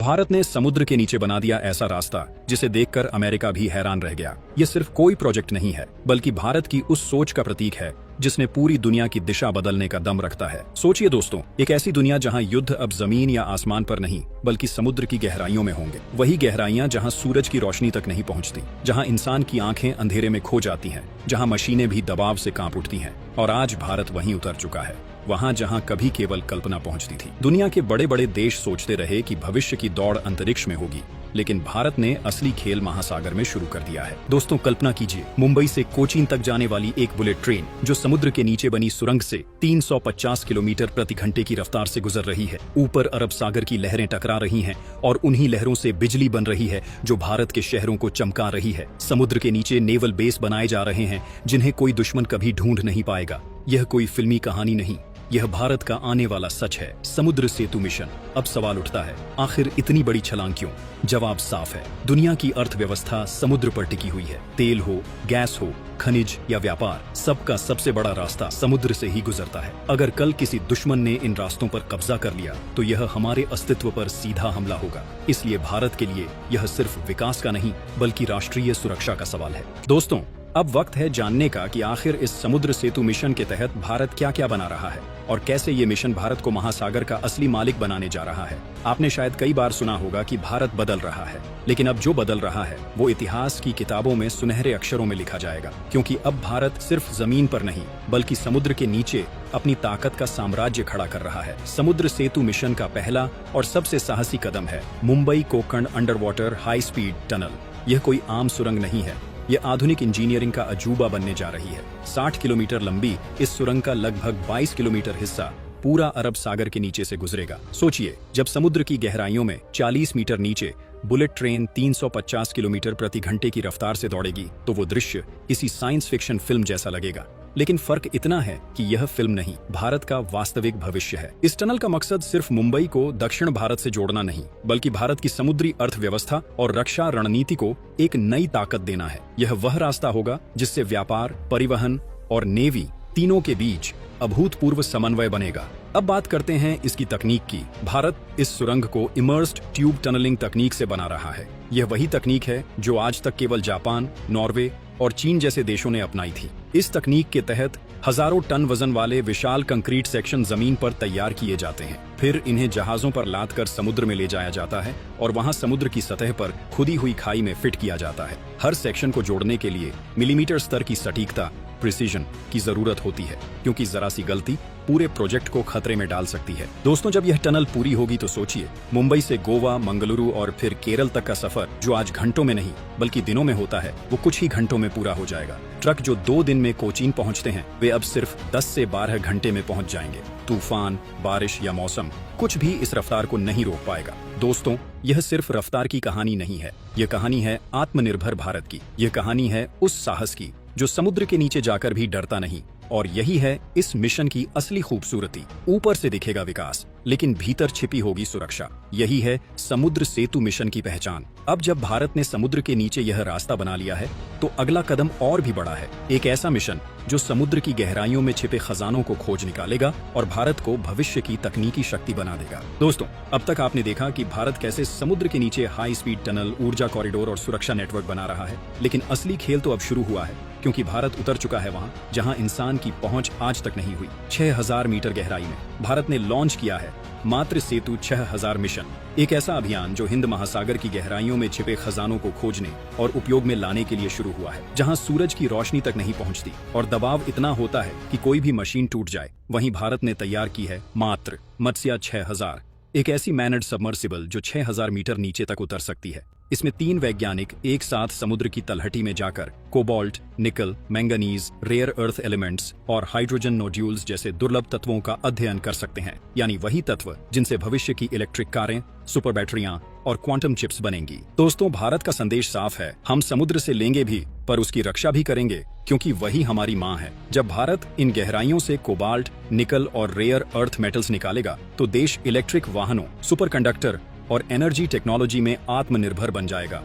भारत ने समुद्र के नीचे बना दिया ऐसा रास्ता जिसे देखकर अमेरिका भी हैरान रह गया। ये सिर्फ कोई प्रोजेक्ट नहीं है, बल्कि भारत की उस सोच का प्रतीक है जिसने पूरी दुनिया की दिशा बदलने का दम रखता है। सोचिए दोस्तों, एक ऐसी दुनिया जहां युद्ध अब जमीन या आसमान पर नहीं बल्कि समुद्र की गहराइयों में होंगे। वही गहराइयां जहां सूरज की रोशनी तक नहीं पहुंचती, जहां इंसान की आंखें अंधेरे में खो जाती हैं, जहां मशीनें भी दबाव से कांप उठती हैं। और आज भारत वहीं उतर चुका है, वहां जहां कभी केवल कल्पना पहुंचती थी। दुनिया के बड़े बड़े देश सोचते रहे कि भविष्य की दौड़ अंतरिक्ष में होगी, लेकिन भारत ने असली खेल महासागर में शुरू कर दिया है। दोस्तों, कल्पना कीजिए, मुंबई से कोचीन तक जाने वाली एक बुलेट ट्रेन जो समुद्र के नीचे बनी सुरंग से 350 किलोमीटर प्रति घंटे की रफ्तार से गुजर रही है। ऊपर अरब सागर की लहरें टकरा रही हैं और उन्हीं लहरों से बिजली बन रही है जो भारत के शहरों को चमका रही है। समुद्र के नीचे नेवल बेस बनाए जा रहे हैं जिन्हें कोई दुश्मन कभी ढूंढ नहीं पाएगा। यह कोई फिल्मी कहानी नहीं, यह भारत का आने वाला सच है। समुद्र सेतु मिशन। अब सवाल उठता है, आखिर इतनी बड़ी छलांग क्यों? जवाब साफ है, दुनिया की अर्थव्यवस्था समुद्र पर टिकी हुई है। तेल हो, गैस हो, खनिज या व्यापार, सबका सबसे बड़ा रास्ता समुद्र से ही गुजरता है। अगर कल किसी दुश्मन ने इन रास्तों पर कब्जा कर लिया तो यह हमारे अस्तित्व पर सीधा हमला होगा। इसलिए भारत के लिए यह सिर्फ विकास का नहीं बल्कि राष्ट्रीय सुरक्षा का सवाल है। दोस्तों, अब वक्त है जानने का कि आखिर इस समुद्र सेतु मिशन के तहत भारत क्या क्या बना रहा है और कैसे ये मिशन भारत को महासागर का असली मालिक बनाने जा रहा है। आपने शायद कई बार सुना होगा कि भारत बदल रहा है, लेकिन अब जो बदल रहा है वो इतिहास की किताबों में सुनहरे अक्षरों में लिखा जाएगा, क्योंकि अब भारत सिर्फ जमीन पर नहीं बल्कि समुद्र के नीचे अपनी ताकत का साम्राज्य खड़ा कर रहा है। समुद्र सेतु मिशन का पहला और सबसे साहसी कदम है Mumbai Konkan under water high speed tunnel. यह कोई आम सुरंग नहीं है, ये आधुनिक इंजीनियरिंग का अजूबा बनने जा रही है। 60 किलोमीटर लंबी इस सुरंग का लगभग 22 किलोमीटर हिस्सा पूरा अरब सागर के नीचे से गुजरेगा। सोचिए, जब समुद्र की गहराइयों में 40 मीटर नीचे बुलेट ट्रेन 350 किलोमीटर प्रति घंटे की रफ्तार से दौड़ेगी तो वो दृश्य किसी साइंस फिक्शन फिल्म जैसा लगेगा। लेकिन फर्क इतना है कि यह फिल्म नहीं, भारत का वास्तविक भविष्य है। इस टनल का मकसद सिर्फ मुंबई को दक्षिण भारत से जोड़ना नहीं बल्कि भारत की समुद्री अर्थव्यवस्था और रक्षा रणनीति को एक नई ताकत देना है। यह वह रास्ता होगा जिससे व्यापार, परिवहन और नेवी तीनों के बीच अभूतपूर्व समन्वय बनेगा। अब बात करते हैं इसकी तकनीक की। भारत इस सुरंग को इमर्स्ड ट्यूब टनलिंग तकनीक से बना रहा है। यह वही तकनीक है जो आज तक केवल जापान, नॉर्वे और चीन जैसे देशों ने अपनाई थी। इस तकनीक के तहत हजारों टन वजन वाले विशाल कंक्रीट सेक्शन जमीन पर तैयार किए जाते हैं, फिर इन्हें जहाजों पर लाद कर समुद्र में ले जाया जाता है और वहां समुद्र की सतह पर खुदी हुई खाई में फिट किया जाता है। हर सेक्शन को जोड़ने के लिए मिलीमीटर स्तर की सटीकता, प्रिसीजन की जरूरत होती है, क्योंकि जरा सी गलती पूरे प्रोजेक्ट को खतरे में डाल सकती है। दोस्तों, जब यह टनल पूरी होगी तो सोचिए, मुंबई से गोवा, मंगलुरु और फिर केरल तक का सफर जो आज घंटों में नहीं बल्कि दिनों में होता है वो कुछ ही घंटों में पूरा हो जाएगा। ट्रक जो 2 दिन में कोचीन पहुंचते हैं वे अब सिर्फ 10 से 12 घंटे में पहुंच जाएंगे। तूफान, बारिश या मौसम कुछ भी इस रफ्तार को नहीं रोक पाएगा। दोस्तों, यह सिर्फ रफ्तार की कहानी नहीं है, यह कहानी है आत्मनिर्भर भारत की। यह कहानी है उस साहस की जो समुद्र के नीचे जाकर भी डरता नहीं। और यही है इस मिशन की असली खूबसूरती। ऊपर से दिखेगा विकास, लेकिन भीतर छिपी होगी सुरक्षा। यही है समुद्र सेतु मिशन की पहचान। अब जब भारत ने समुद्र के नीचे यह रास्ता बना लिया है तो अगला कदम और भी बड़ा है। एक ऐसा मिशन जो समुद्र की गहराइयों में छिपे खजानों को खोज निकालेगा और भारत को भविष्य की तकनीकी शक्ति बना देगा। दोस्तों, अब तक आपने देखा कि भारत कैसे समुद्र के नीचे हाई स्पीड टनल, ऊर्जा कॉरिडोर और सुरक्षा नेटवर्क बना रहा है, लेकिन असली खेल तो अब शुरू हुआ है, क्योंकि भारत उतर चुका है वहां जहां इंसान की पहुंच आज तक नहीं हुई। 6000 मीटर गहराई में भारत ने लॉन्च किया है मातृ सेतु 6000 मिशन, एक ऐसा अभियान जो हिंद महासागर की गहराइयों में छिपे खजानों को खोजने और उपयोग में लाने के लिए शुरू हुआ है। जहां सूरज की रोशनी तक नहीं पहुंचती और दबाव इतना होता है कि कोई भी मशीन टूट जाए, वहीं भारत ने तैयार की है मात्र मत्स्य 6000, एक ऐसी मैनड सबमर्सिबल जो 6000 मीटर नीचे तक उतर सकती है। इसमें 3 वैज्ञानिक एक साथ समुद्र की तलहटी में जाकर कोबाल्ट, निकल, मैंगनीज, रेयर अर्थ एलिमेंट्स और हाइड्रोजन नोड्यूल्स जैसे दुर्लभ तत्वों का अध्ययन कर सकते हैं, यानी वही तत्व जिनसे भविष्य की इलेक्ट्रिक कारें, सुपर बैटरियां और क्वांटम चिप्स बनेंगी। दोस्तों, भारत का संदेश साफ है, हम समुद्र से लेंगे भी पर उसकी रक्षा भी करेंगे, क्योंकि वही हमारी माँ है। जब भारत इन गहराइयों से कोबाल्ट, निकल और रेयर अर्थ मेटल्स निकालेगा तो देश इलेक्ट्रिक वाहनों, सुपर कंडक्टर और एनर्जी टेक्नोलॉजी में आत्मनिर्भर बन जाएगा।